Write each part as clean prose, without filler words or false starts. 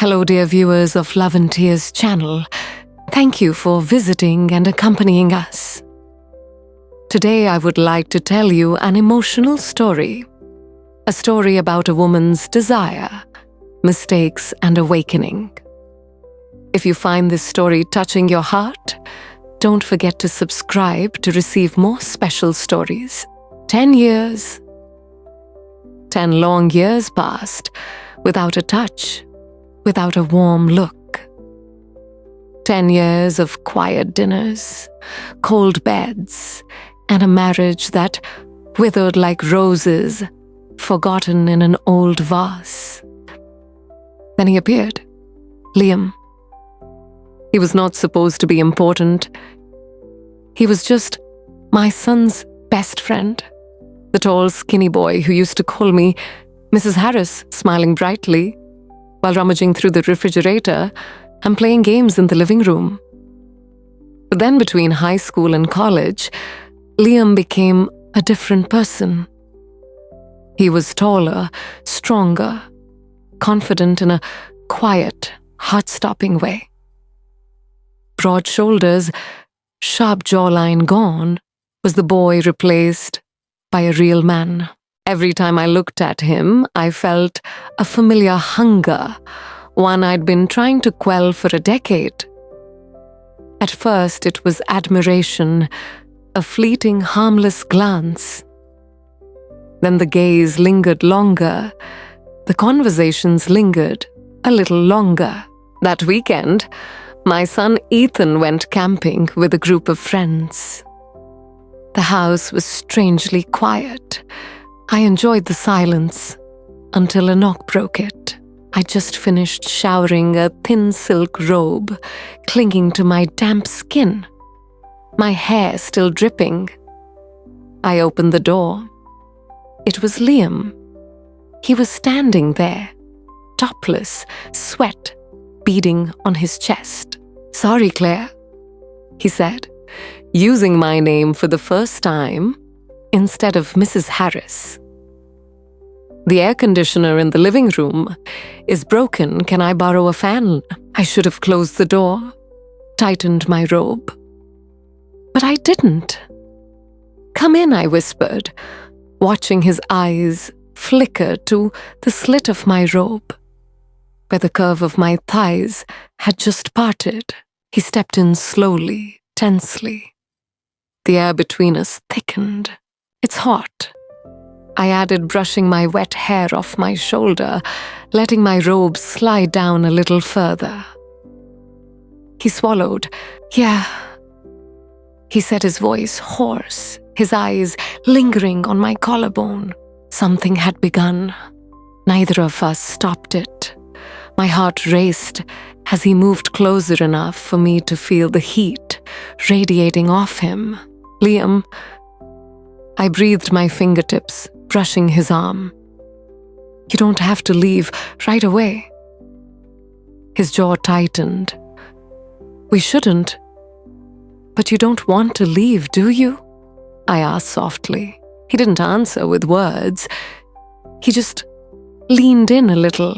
Hello, dear viewers of Love and Tears channel. Thank you for visiting and accompanying us. Today, I would like to tell you an emotional story. A story about a woman's desire, mistakes, and awakening. If you find this story touching your heart, don't forget to subscribe to receive more special stories. 10 years. 10 long years passed without a touch, without a warm look. 10 years of quiet dinners, cold beds, and a marriage that withered like roses, forgotten in an old vase. Then he appeared, Liam. He was not supposed to be important. He was just my son's best friend, the tall, skinny boy who used to call me Mrs. Harris, smiling brightly, while rummaging through the refrigerator and playing games in the living room. But then between high school and college, Liam became a different person. He was taller, stronger, confident in a quiet, heart-stopping way. Broad shoulders, sharp jawline gone, was the boy replaced by a real man. Every time I looked at him, I felt a familiar hunger, one I'd been trying to quell for a decade. At first, it was admiration, a fleeting, harmless glance. Then the gaze lingered longer, the conversations lingered a little longer. That weekend, my son Ethan went camping with a group of friends. The house was strangely quiet. I enjoyed the silence until a knock broke it. I just finished showering a thin silk robe clinging to my damp skin, my hair still dripping. I opened the door. It was Liam. He was standing there, topless, sweat beading on his chest. "Sorry, Claire," he said, using my name for the first time instead of Mrs. Harris. "The air conditioner in the living room is broken. Can I borrow a fan?" I should have closed the door, tightened my robe. But I didn't. "Come in," I whispered, watching his eyes flicker to the slit of my robe, where the curve of my thighs had just parted. He stepped in slowly, tensely. The air between us thickened. "It's hot," I added, brushing my wet hair off my shoulder, letting my robe slide down a little further. He swallowed. "Yeah," he said, his voice hoarse, his eyes lingering on my collarbone. Something had begun. Neither of us stopped it. My heart raced as he moved closer enough for me to feel the heat radiating off him. "Liam," I breathed my fingertips, brushing his arm. "You don't have to leave right away." His jaw tightened. "We shouldn't. But you don't want to leave, do you?" I asked softly. He didn't answer with words. He just leaned in a little.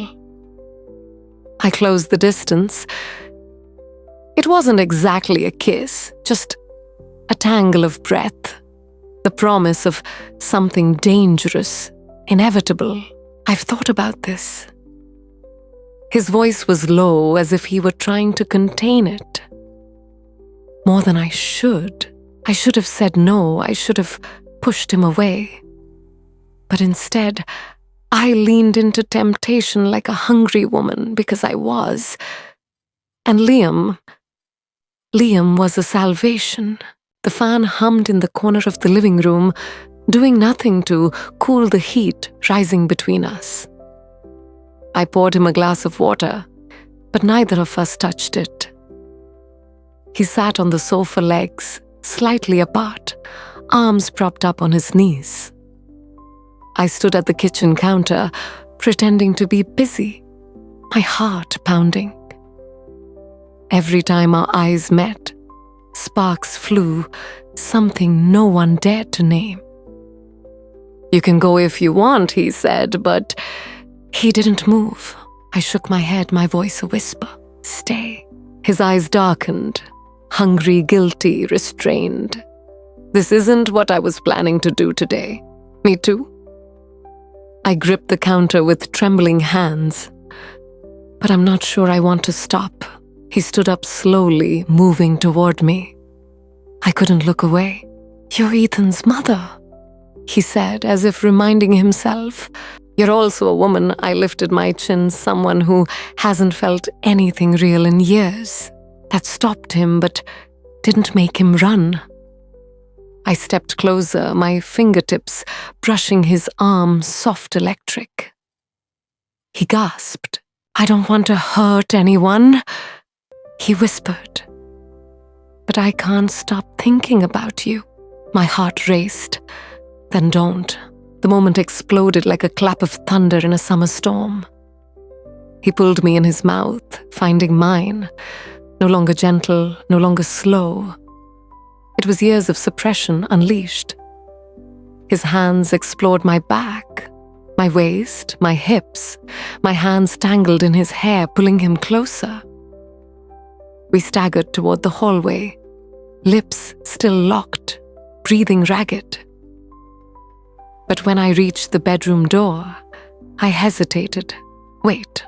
I closed the distance. It wasn't exactly a kiss, just a tangle of breath, the promise of something dangerous, inevitable. "I've thought about this." His voice was low, as if he were trying to contain it. "More than I should. I should have said no. I should have pushed him away. But instead, I leaned into temptation like a hungry woman, because I was. And Liam was a salvation." The fan hummed in the corner of the living room, doing nothing to cool the heat rising between us. I poured him a glass of water, but neither of us touched it. He sat on the sofa legs, slightly apart, arms propped up on his knees. I stood at the kitchen counter, pretending to be busy, my heart pounding. Every time our eyes met, sparks flew, something no one dared to name. "You can go if you want," he said, but he didn't move. I shook my head, my voice a whisper. Stay. His eyes darkened, hungry, guilty, restrained. This isn't what I was planning to do today. Me too? I gripped the counter with trembling hands. But I'm not sure I want to stop. He stood up slowly, moving toward me. I couldn't look away. You're Ethan's mother, he said, as if reminding himself. You're also a woman. I lifted my chin, someone who hasn't felt anything real in years. That stopped him, but didn't make him run. I stepped closer, my fingertips brushing his arm, soft electric. He gasped. I don't want to hurt anyone, he whispered. But I can't stop thinking about you. My heart raced. Then don't. The moment exploded like a clap of thunder in a summer storm. He pulled me in his mouth, finding mine, no longer gentle, no longer slow. It was years of suppression unleashed. His hands explored my back, my waist, my hips, my hands tangled in his hair, pulling him closer. We staggered toward the hallway, lips still locked, breathing ragged. But when I reached the bedroom door, I hesitated. Wait.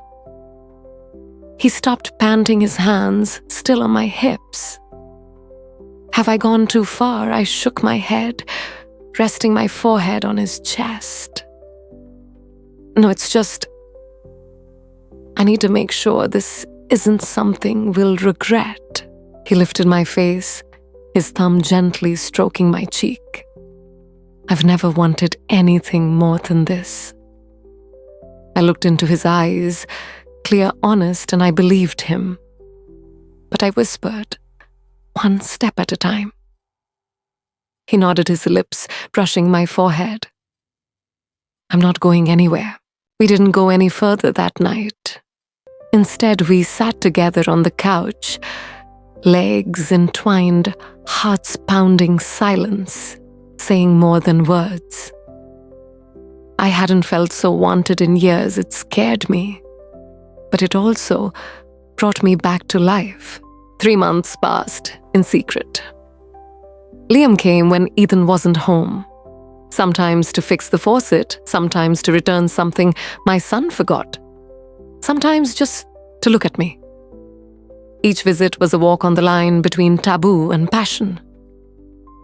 He stopped, panting, his hands still on my hips. Have I gone too far? I shook my head, resting my forehead on his chest. No, it's just, I need to make sure this isn't something we'll regret. He lifted my face, his thumb gently stroking my cheek. I've never wanted anything more than this. I looked into his eyes, clear, honest, and I believed him. But I whispered, one step at a time. He nodded, his lips brushing my forehead. I'm not going anywhere. We didn't go any further that night. Instead, we sat together on the couch, legs entwined, hearts pounding, silence, saying more than words. I hadn't felt so wanted in years. It scared me. But it also brought me back to life. 3 months passed in secret. Liam came when Ethan wasn't home. Sometimes to fix the faucet, sometimes to return something my son forgot. Sometimes just to look at me. Each visit was a walk on the line between taboo and passion.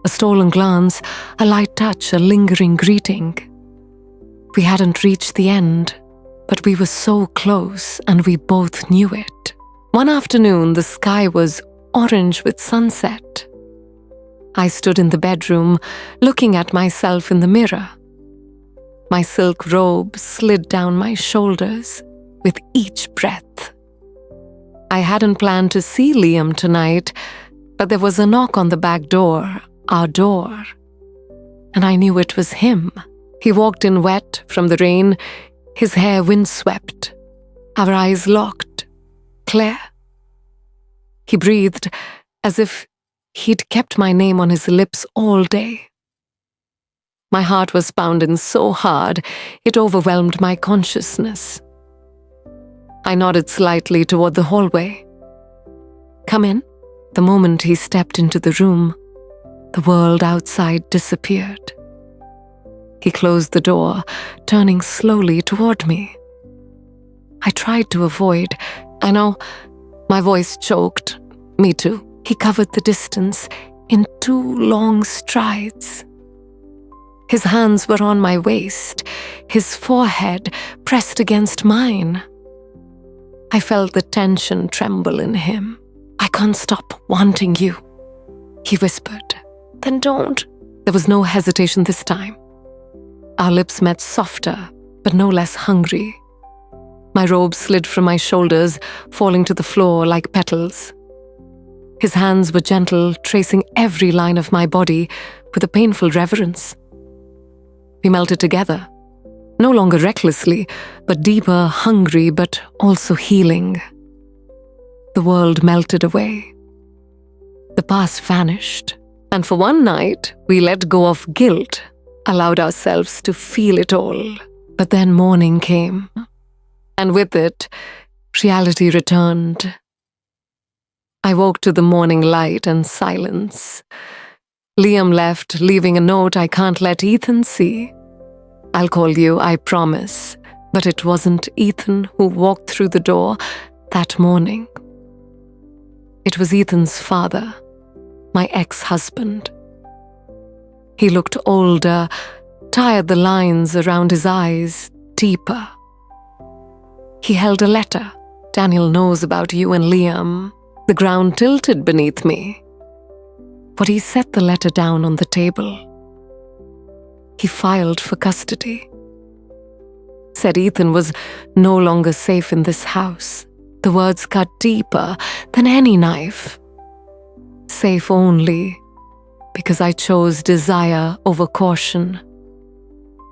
A stolen glance, a light touch, a lingering greeting. We hadn't reached the end, but we were so close and we both knew it. One afternoon, the sky was orange with sunset. I stood in the bedroom, looking at myself in the mirror. My silk robe slid down my shoulders with each breath. I hadn't planned to see Liam tonight, but there was a knock on the back door, our door. And I knew it was him. He walked in wet from the rain, his hair windswept, our eyes locked. Claire. He breathed as if he'd kept my name on his lips all day. My heart was pounding so hard, it overwhelmed my consciousness. I nodded slightly toward the hallway. Come in. The moment he stepped into the room, the world outside disappeared. He closed the door, turning slowly toward me. I tried to avoid. I know, my voice choked. Me too. He covered the distance in 2 long strides. His hands were on my waist, his forehead pressed against mine. I felt the tension tremble in him. I can't stop wanting you, he whispered. Then don't. There was no hesitation this time. Our lips met softer, but no less hungry. My robe slid from my shoulders, falling to the floor like petals. His hands were gentle, tracing every line of my body with a painful reverence. We melted together, no longer recklessly, but deeper, hungry, but also healing. The world melted away. The past vanished, and for one night, we let go of guilt, allowed ourselves to feel it all. But then morning came, and with it, reality returned. I woke to the morning light and silence. Liam left, leaving a note I can't let Ethan see. I'll call you, I promise. But it wasn't Ethan who walked through the door that morning. It was Ethan's father, my ex-husband. He looked older, tired, the lines around his eyes deeper. He held a letter. Daniel knows about you and Liam. The ground tilted beneath me. But he set the letter down on the table. He filed for custody. Said Ethan was no longer safe in this house. The words cut deeper than any knife. Safe only because I chose desire over caution.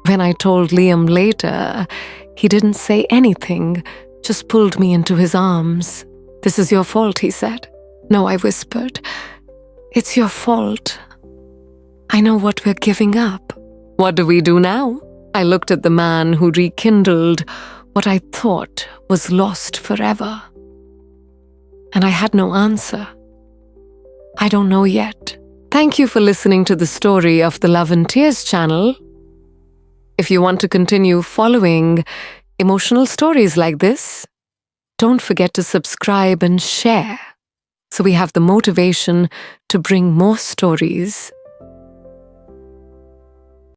When I told Liam later, he didn't say anything, just pulled me into his arms. "This is your fault," he said. "No," I whispered. "It's your fault. I know what we're giving up." "What do we do now?" I looked at the man who rekindled what I thought was lost forever. And I had no answer. I don't know yet. Thank you for listening to the story of the Love and Tears channel. If you want to continue following emotional stories like this, don't forget to subscribe and share so we have the motivation to bring more stories